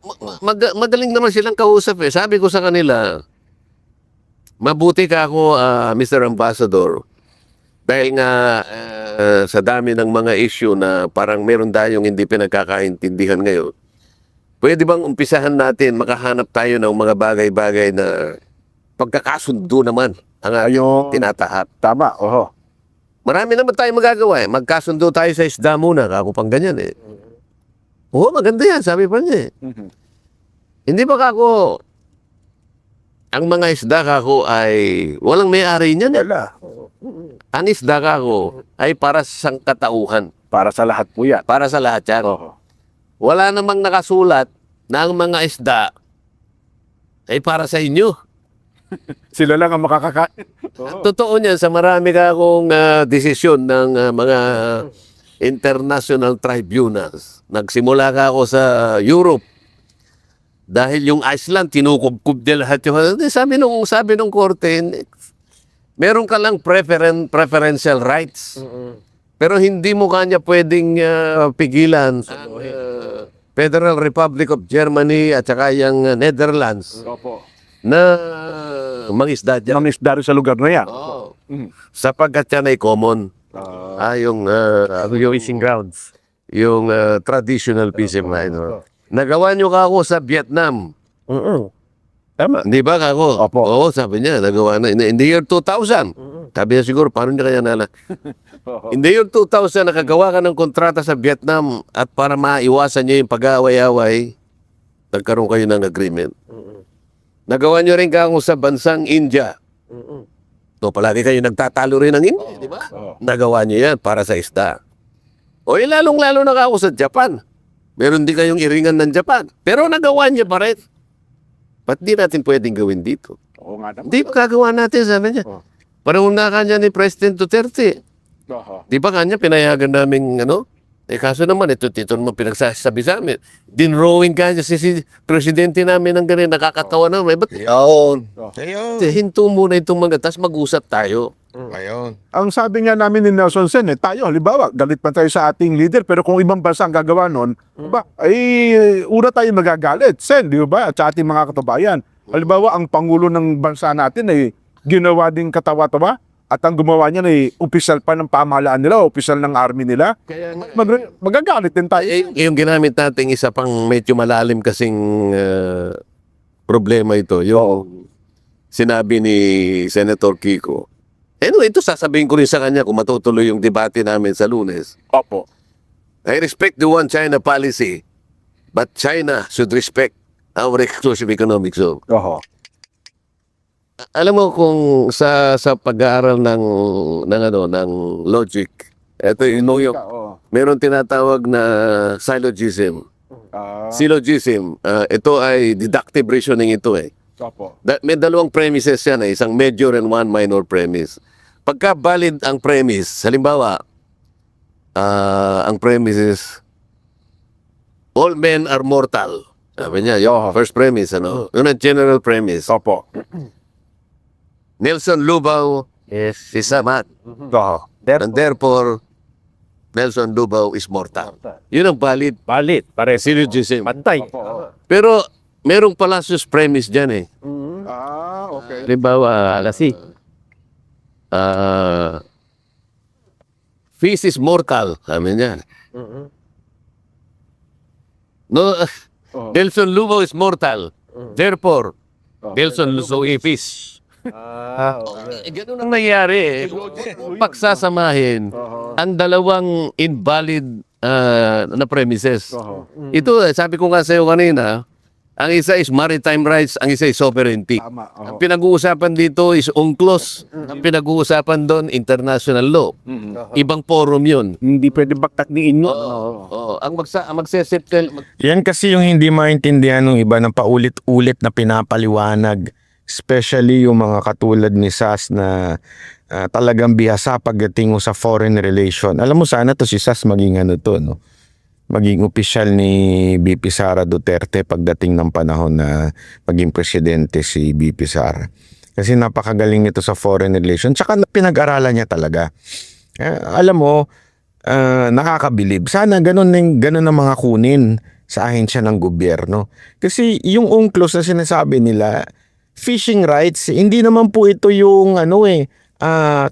Speaker 3: magaling naman silang kausap eh. Sabi ko sa kanila, mabuti ka ako, Mr. Ambassador, dahil nga sa dami ng mga issue na parang meron tayong hindi pinagkakaintindihan ngayon. Pwede bang umpisahan natin, makahanap tayo ng mga bagay-bagay na pagkakasundo naman ang
Speaker 4: Ayun.
Speaker 3: tinatahak.
Speaker 4: Tama, oho.
Speaker 3: Marami naman tayo magagawa eh. Magkasundo tayo sa isda muna, kako pang ganyan eh. Oo, maganda yan, sabi pa niya eh. Hindi ba kako, ang mga isda kako ay walang may-ari niyan eh.
Speaker 4: Wala.
Speaker 3: Ang isda kako ay para sa sangkatauhan.
Speaker 4: Para sa lahat po yan.
Speaker 3: Para sa lahat yan.
Speaker 4: Oho.
Speaker 3: Wala namang nakasulat na ang mga isda ay para sa inyo.
Speaker 4: Sila lang ang makakakain.
Speaker 3: Totoo niyan, sa marami ka akong desisyon ng mga international tribunals. Nagsimula ka ako sa Europe. Dahil yung Iceland, tinukubkub nila lahat yung... Sabi nung korte, meron ka lang preferential rights. Pero hindi mo kanya pwedeng pigilan ang Federal Republic of Germany at saka yung Netherlands
Speaker 4: Opo.
Speaker 3: na mangisda dyan.
Speaker 4: Mga isda rin sa lugar na yan.
Speaker 3: Oo. Sapagkat yan ay common. Yung
Speaker 2: Fishing grounds.
Speaker 3: traditional fishing line. Nagawa nyo ka ako sa Vietnam.
Speaker 2: Tama.
Speaker 3: Hindi ba kako?
Speaker 2: Opo.
Speaker 3: Oo, sabi niya, nagawa na. In the year 2000. Sabi niya siguro, paano niya kaya nala? In the year 2000, nakagawa ka ng kontrata sa Vietnam at para maiwasan niyo yung pag-aaway-away, nagkaroon kayo ng agreement. Nagawa niyo rin kako sa bansang India. So, palagi kayo nagtatalo rin ng India, di ba? Nagawa niyo yan para sa isda. O, lalong-lalo na kako sa Japan. Meron din kayong iringan ng Japan. Pero nagawa niyo pa rin. Ba't di natin pwedeng gawin dito?
Speaker 4: Oo nga naman.
Speaker 3: Di ba gagawa natin, sabi niya. Parang na kanya ni President Duterte. Di ba kanya pinayagan namin, kaso naman, ito naman pinagsasabi sa amin. Dinrowing kanya si Presidente namin ng ganyan, nakakatawa naman. Ba't
Speaker 1: Ayun.
Speaker 3: hinto muna itong mga, tas mag-usap tayo.
Speaker 1: Ayun.
Speaker 4: Ang sabi nga namin ni Nelson Sen, tayo, halimbawa, galit pa tayo sa ating leader, pero kung ibang bansa ang gagawa nun, una tayo magagalit, Sen, di ba? At sa ating mga katabayan. Halimbawa, ang Pangulo ng bansa natin ay ginawa ding katawa-tawa, at ang gumawa niya ay opisyal pa ng pamahalaan nila, opisyal ng army nila.
Speaker 3: Kaya
Speaker 4: Magagalit din tayo.
Speaker 3: yung ginamit natin isa pang medyo malalim kasing problema ito. Yung sinabi ni Senator Kiko. Anyway, ito sasabihin ko rin sa kanya kung matutuloy yung debate namin sa Lunes.
Speaker 4: Opo.
Speaker 3: I respect the one China policy, but China should respect our exclusive economic zone.
Speaker 4: Oho.
Speaker 3: Alam mo kung sa pag-aaral ng logic, ito yung meron tinatawag na syllogism. Syllogism, ito ay deductive reasoning ito eh.
Speaker 4: Opo.
Speaker 3: May dalawang premises yan eh, isang major and one minor premise. Pagka valid ang premise, halimbawa, ang premise is, all men are mortal. Sabi niya, yung first premise, Yun ang general premise.
Speaker 4: Opo.
Speaker 3: Nelson Lubao is a man.
Speaker 4: Oho.
Speaker 3: And therefore, Nelson Lubao is mortal. Yun ang valid.
Speaker 2: Valid. Pare.
Speaker 3: Syllogism.
Speaker 2: Pantay.
Speaker 3: Pero, merong Palacios premise dyan eh.
Speaker 4: Okay.
Speaker 3: Halimbawa, fish is mortal, sabi niya. No, Nelson Lubao is mortal. Therefore, Nelson Lubao is fish. Ganun ang nangyayari eh. Pagsasamahin ang dalawang invalid na premises. Ito, sabi ko nga sa'yo kanina, ang isa is maritime rights, ang isa is sovereignty.
Speaker 4: Tama.
Speaker 3: Ang pinag-uusapan dito is UNCLOS. Ang pinag-uusapan doon, international law. Ibang forum yun.
Speaker 2: Hindi pwede baktakniin mo.
Speaker 3: Ang magsesettle,
Speaker 1: Yan kasi yung hindi maintindihan ng iba ng paulit-ulit na pinapaliwanag. Especially yung mga katulad ni Sas na talagang bihasa pagdating mo sa foreign relation. Alam mo sana to si Sas maging maging opisyal ni BP Sara Duterte pagdating ng panahon na maging presidente si BP Sara. Kasi napakagaling nito sa foreign relation. Tsaka pinag-aralan niya talaga. Alam mo, nakakabilib. Sana ganun ang mga kunin sa ahensya ng gobyerno. Kasi yung UNCLOS na sinasabi nila, fishing rights, hindi naman po ito yung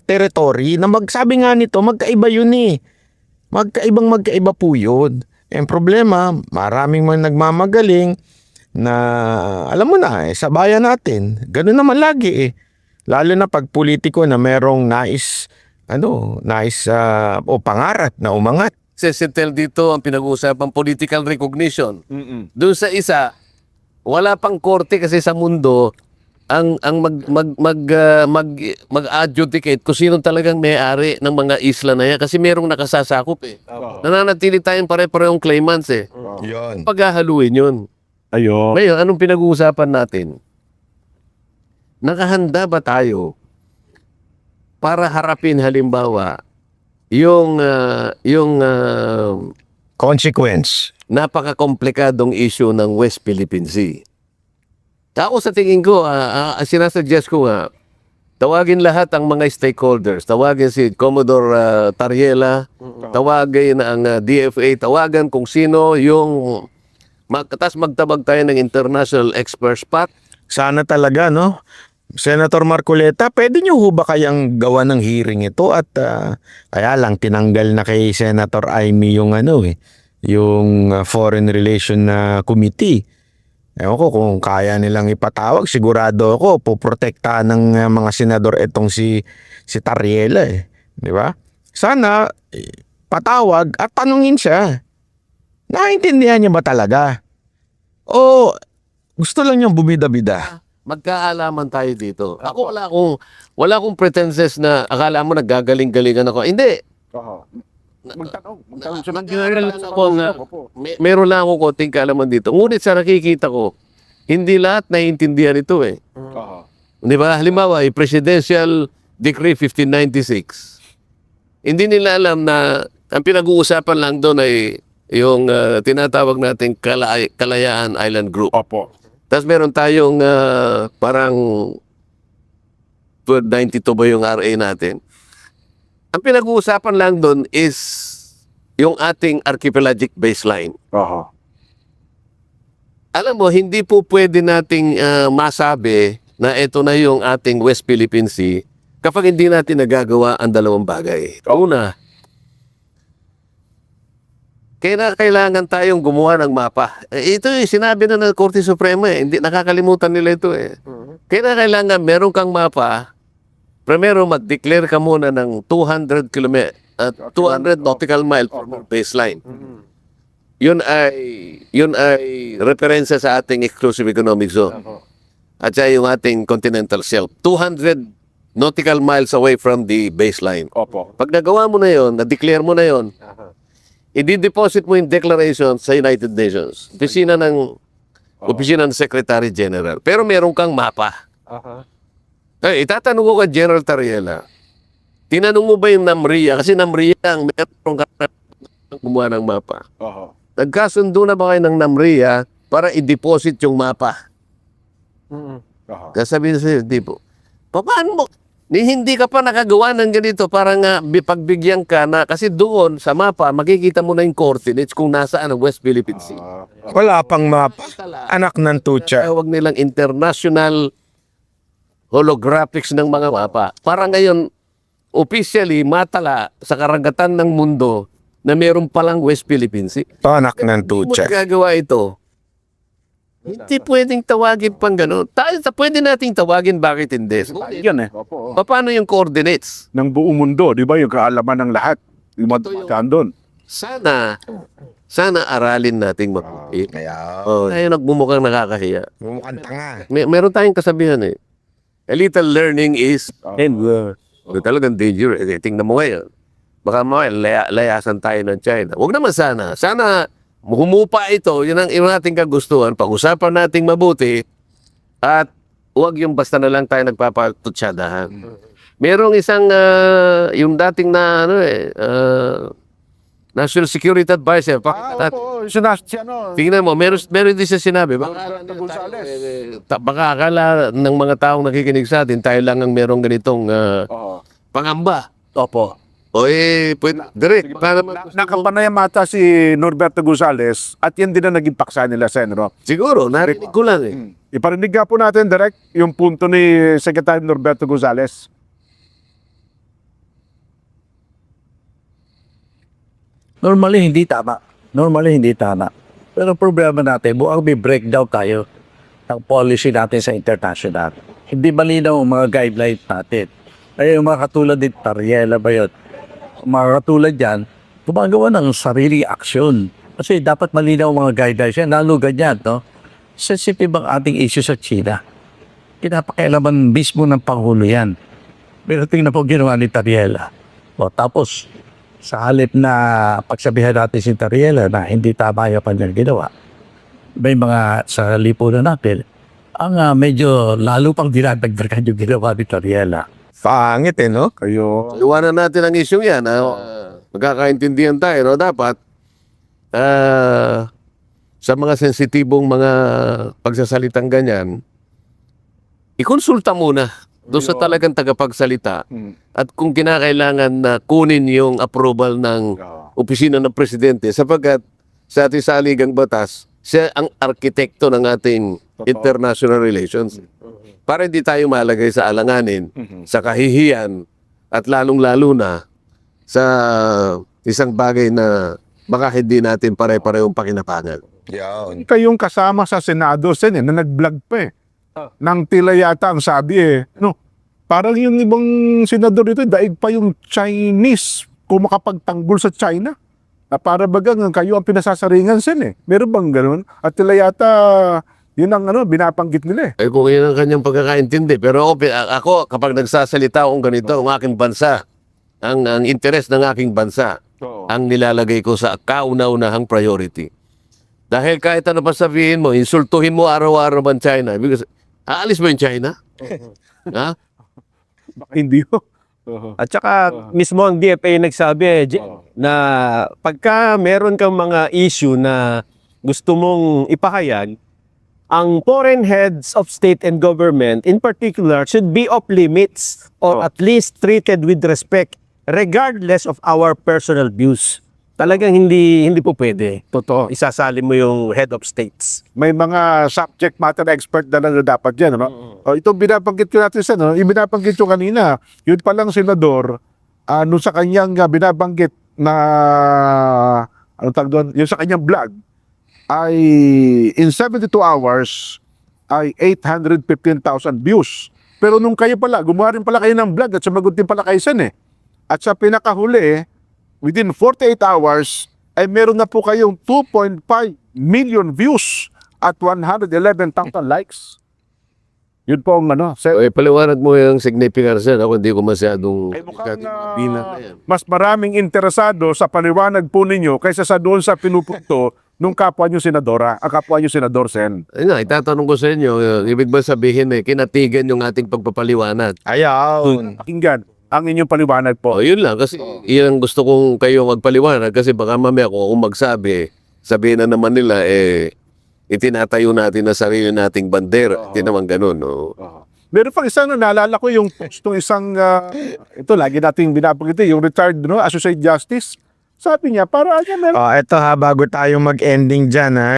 Speaker 1: territory na magsabi nga nito, magkaiba yun eh. Magkaiba po yun. Ang problema, maraming mga nagmamagaling na alam mo na sa bayan natin, ganun naman lagi eh. Lalo na pag politiko na merong nais o pangarap na umangat.
Speaker 3: settle dito ang pinag-uusapang political recognition. Doon sa isa, wala pang korte kasi sa mundo ang mag-adjudicate kung sino talagang may-ari ng mga isla na yan kasi merong nakasasakop eh. Nananatili tayong pare-parehong claimants eh.
Speaker 1: Yun.
Speaker 3: Paghahaluin yun.
Speaker 2: Ayun.
Speaker 3: Ngayon, anong pinag-uusapan natin? Nakahanda ba tayo para harapin halimbawa yung
Speaker 1: Consequence.
Speaker 3: napaka-komplikadong issue ng West Philippine Sea? Ako sa tingin ko, sinasuggest ko nga, tawagin lahat ang mga stakeholders. Tawagin si Commodore Tariela, tawagin ang DFA, tawagan kung sino yung magtabag tayo ng international experts pat.
Speaker 1: Sana talaga, no? Senator Marcoleta, pwede niyo ho ba kayang gawa ng hearing ito at kaya lang tinanggal na kay Senator Amy yung yung Foreign Relation Committee. Ewan ko kung kaya nilang ipatawag, sigurado ako poprotektahan ng mga senador itong si Tariela di ba? Sana patawag at tanungin siya. Naintindihan niya ba talaga? O gusto lang niyang bumida-bida?
Speaker 3: Magkaalaman tayo dito. Ako wala akong pretenses na akala mo naggagaling-galingan ako. Hindi.
Speaker 4: Magtanong siya ng
Speaker 3: Meron lang ako meron lang ako konting kaalaman dito. Ngunit sa nakikita ko, hindi lahat naiintindihan ito eh. Di ba? Halimbawa, Presidential Decree 1596. Hindi nila alam na ang pinag-uusapan lang doon ay yung tinatawag nating Kalayaan Island Group.
Speaker 4: Opo.
Speaker 3: Tapos meron tayong parang 1292 ba yung RA natin? Ang pinag-uusapan lang doon is yung ating archipelagic baseline. Alam mo, hindi po pwede nating masabi na ito na yung ating West Philippine Sea kapag hindi natin nagagawa ang dalawang bagay. Una, kailangan tayong gumawa ng mapa. Ito yung sinabi na ng Korte Suprema Hindi nakakalimutan nila ito Kailangan meron kang mapa. Primero, mag-declare ka muna ng 200 nautical mile from baseline. Yun ay referensya sa ating exclusive economic zone. At saka yung ating continental shelf. 200 nautical miles away from the baseline.
Speaker 4: Opo.
Speaker 3: Pag nagawa mo na yon, na-declare mo na yon, i-deposit mo yung declaration sa United Nations. Opisina ng Secretary General. Pero meron kang mapa. Itatanong ko kay General Tariela, tinanong mo ba yung NAMRIA? Kasi NAMRIA ang meron ka gumawa ng mapa. Nagkasundo na ba kayo ng NAMRIA para i-deposit yung mapa? Sasabihin sa'yo, di po. Paano mo? Hindi ka pa nakagawa ng ganito para nga pagbigyan ka na kasi doon sa mapa makikita mo na yung coordinates kung nasaan ang West Philippine Sea.
Speaker 1: Wala pang mapa. Anak ng tutsa.
Speaker 3: Tawag nilang international holographics ng mga mapa. Para ngayon, officially, matala sa karagatan ng mundo na meron palang West Philippine Sea.
Speaker 1: Anak ng
Speaker 3: Kung
Speaker 1: tutsa.
Speaker 3: magagawa ito, hindi pwedeng tawagin pang gano'n. Pwede nating tawagin bakit hindi.
Speaker 4: Yan
Speaker 3: Paano yung coordinates?
Speaker 4: ng buong mundo, di ba? Yung kaalaman ng lahat. Yung madaan doon.
Speaker 3: Sana aralin nating mabuti.
Speaker 1: Kaya,
Speaker 3: Tayo nagmumukhang nakakahiya.
Speaker 1: mukhang tanga.
Speaker 3: Meron tayong kasabihan A little learning is talagang dangerous. Tingnan mo ngayon. Baka layasan tayo ng China. Huwag naman sana. Sana humupa ito. Yun ang ating kagustuhan. Pag-usapan nating mabuti at huwag yung basta na lang tayo nagpapatutsadahan. Merong isang yung dating na National Security Advisor. Tingnan mo, meron din siya sinabi. Baka akala ng mga taong nakikinig sa atin, tayo lang ang merong ganitong pangamba.
Speaker 2: Opo.
Speaker 3: Pwede, direct.
Speaker 4: Nakapanayamata si Norberto Gonzales at yan din ang naging paksa nila, Senro.
Speaker 3: Siguro, narinig ko lang
Speaker 4: Iparinig nga po natin direct yung punto ni Secretary Norberto Gonzales.
Speaker 5: Normally, hindi tama. Pero ang problema natin, mukhang may breakdown tayo ng policy natin sa international. Hindi malinaw ang mga guidelines natin. Ay, yung mga katulad ni Tariela ba yun? Mga katulad yan, gumagawa ng sarili aksyon. Kasi dapat malinaw ang mga guidelines yan. Lalo ganyan, no? Sensitive ang ating issue sa China. Pinapakialaman mismo ng Pangulo yan. Pero tingnan po ginawa ni Tariela. Tapos, sa halip na pagsabihan natin si Tariela na hindi tama yung kanyang ginawa, may mga sa lipunan natin, ang medyo lalo pang dinadagdagan yung ginawa ni Tariela.
Speaker 1: Pangit no?
Speaker 4: Kayo.
Speaker 3: Iwanan natin ang issue yan. Magkakaintindihan tayo. No? Dapat, sa mga sensitibong mga pagsasalitang ganyan, ikonsulta muna doon sa talagang tagapagsalita at kung kinakailangan na kunin yung approval ng opisina ng presidente sapagkat sa ating saligang batas, Siya ang arkitekto ng ating international relations. Para hindi tayo malagay sa alanganin, sa kahihiyan, at lalong-lalo na sa isang bagay na baka hindi natin pare-parehong pakinabangan.
Speaker 1: Yan.
Speaker 4: Kayong kasama sa Senado, Sen, na nag-vlog pa nang tila yata ang sabi no, parang yung ibang senador dito, daig pa yung Chinese kung makapagtanggol sa China. Para bagang kayo ang pinasasaringan, Sen, Meron bang ganun? At tila yata, yun ang binapanggit nila,
Speaker 3: Eh kung yun ang kanyang pagkakaintindi. Pero ako kapag nagsasalita akong ganito, ang aking bansa, ang interes ng aking bansa, ang nilalagay ko sa kauna-unahang priority. Dahil kahit ano pa sabihin mo, insultuhin mo araw-araw ang China. Because, aalis ba yung China? Ha?
Speaker 4: Baka hindi ho.
Speaker 2: At saka mismo ang DFA nagsabi na pagka meron kang mga issue na gusto mong ipahayag, ang foreign heads of state and government in particular should be off limits or at least treated with respect regardless of our personal views. Talagang hindi po pwede.
Speaker 4: Totoo.
Speaker 2: Isasali mo yung head of states.
Speaker 4: May mga subject matter expert na dapat dyan. Itong binabanggit ko natin sa, yung binabanggit ko kanina, yun palang senador, nung sa kanyang binabanggit na, ano tawag doon, yung sa kanyang vlog, ay in 72 hours, ay 815,000 views. Pero nung kayo pala, gumawa rin pala kayo ng vlog at sumagot din pala kayo Sen, At sa pinakahuli, within 48 hours, ay meron na po kayong 2.5 million views at 111,000 likes. Yun po ang
Speaker 3: Eh, paliwanag mo yung significance yan. Ako hindi ko masyadong...
Speaker 4: Ay mukhang
Speaker 3: bina na yan.
Speaker 4: mas maraming interesado sa paliwanag po ninyo kaysa sa doon sa pinupunto nung kapwa nyo senadora, ang kapwa nyo senador Sen.
Speaker 3: Ayun nga, itatanong ko sa inyo, ibig ba sabihin kinatigan yung ating pagpapaliwanag?
Speaker 1: Ayaw.
Speaker 4: Pakinggan ang inyong paliwanag po.
Speaker 3: O, yun lang. Kasi yun ang gusto kong kayo magpaliwanag. Kasi baka mamaya kung ako magsabi, sabihin na naman nila, itinatayo natin na sarili nating bandera. Hindi naman ganun. No?
Speaker 4: Meron pang isang naalala ko yung post ng isang, ito lagi nating binabanggit yung retired Associate Justice. Sabi niya, para niya meron
Speaker 1: Eto ha, bago tayo mag-ending dyan ha.